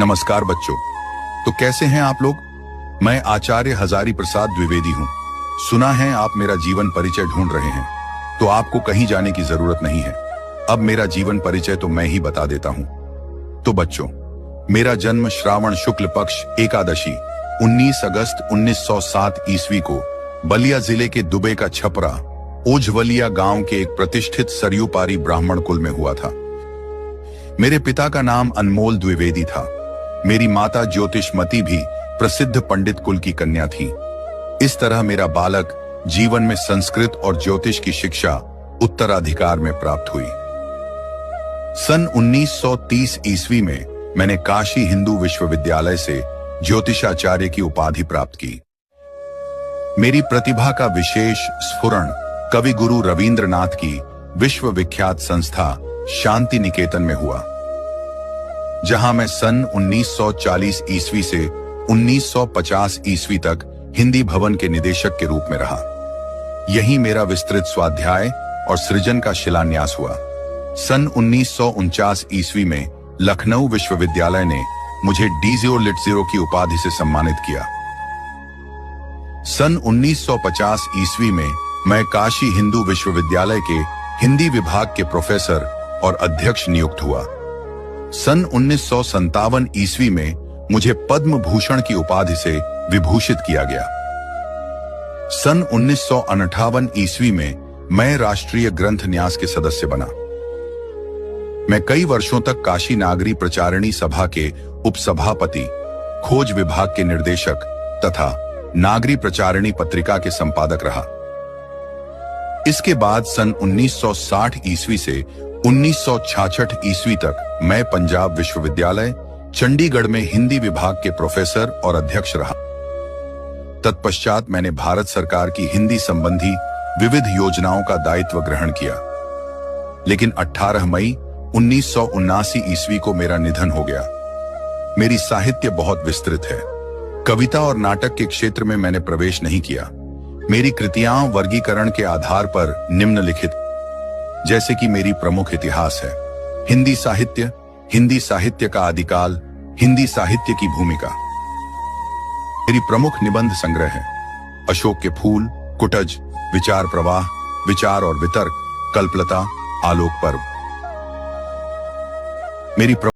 नमस्कार बच्चों। तो कैसे हैं आप लोग? मैं आचार्य हजारी प्रसाद द्विवेदी हूँ। सुना है आप मेरा जीवन परिचय ढूंढ रहे हैं, तो आपको कहीं जाने की जरूरत नहीं है। अब मेरा जीवन परिचय तो मैं ही बता देता हूँ। तो बच्चों, मेरा जन्म श्रावण शुक्ल पक्ष एकादशी 19 अगस्त 1907 ईस्वी को बलिया जिले के दुबे का छपरा ओझवलिया गांव के एक प्रतिष्ठित सरयू पारी ब्राह्मण कुल में हुआ था। मेरे पिता का नाम अनमोल द्विवेदी था। मेरी माता ज्योतिषमती भी प्रसिद्ध पंडित कुल की कन्या थी। इस तरह मेरा बालक जीवन में संस्कृत और ज्योतिष की शिक्षा उत्तराधिकार में प्राप्त हुई। सन 1930 ईस्वी में मैंने काशी हिंदू विश्वविद्यालय से ज्योतिषाचार्य की उपाधि प्राप्त की। मेरी प्रतिभा का विशेष स्फुरण कवि गुरु रवींद्रनाथ की विश्वविख्यात संस्था शांति निकेतन में हुआ, जहां मैं सन 1940 ईस्वी से 1950 ईस्वी तक हिंदी भवन के निदेशक के रूप में रहा। यहीं मेरा विस्तृत स्वाध्याय और सृजन का शिलान्यास हुआ। सन 1949 ईस्वी में लखनऊ विश्वविद्यालय ने मुझे डीजियो लिटजीरो की उपाधि से सम्मानित किया। सन 1950 ईस्वी में मैं काशी हिंदू विश्वविद्यालय के हिंदी विभाग के प्रोफेसर और अध्यक्ष नियुक्त हुआ। सन 1957 ईस्वी में मुझे पद्म भूषण की उपाधि से विभूषित किया गया। सन 1958 ईस्वी में मैं राष्ट्रीय ग्रंथ न्यास के सदस्य बना। मैं कई वर्षों तक काशी नागरी प्रचारिणी सभा के उपसभापति, खोज विभाग के निर्देशक तथा नागरी प्रचारिणी पत्रिका के संपादक रहा। इसके बाद सन 1960 ईस्वी से 1966 ईस्वी तक मैं पंजाब विश्वविद्यालय चंडीगढ़ में हिंदी विभाग के प्रोफेसर और अध्यक्ष रहा। तत्पश्चात मैंने भारत सरकार की हिंदी संबंधी विविध योजनाओं का दायित्व ग्रहण किया। लेकिन 18 मई 1979 ईस्वी को मेरा निधन हो गया। मेरी साहित्य बहुत विस्तृत है। कविता और नाटक के क्षेत्र में मैंने प्रवेश नहीं किया। मेरी कृतियां वर्गीकरण के आधार पर निम्नलिखित, जैसे कि मेरी प्रमुख इतिहास है, हिंदी साहित्य का आदिकाल, हिंदी साहित्य की भूमिका। मेरी प्रमुख निबंध संग्रह है अशोक के फूल, कुटज, विचार प्रवाह, विचार और वितर्क, कल्पलता, आलोक पर्व। मेरी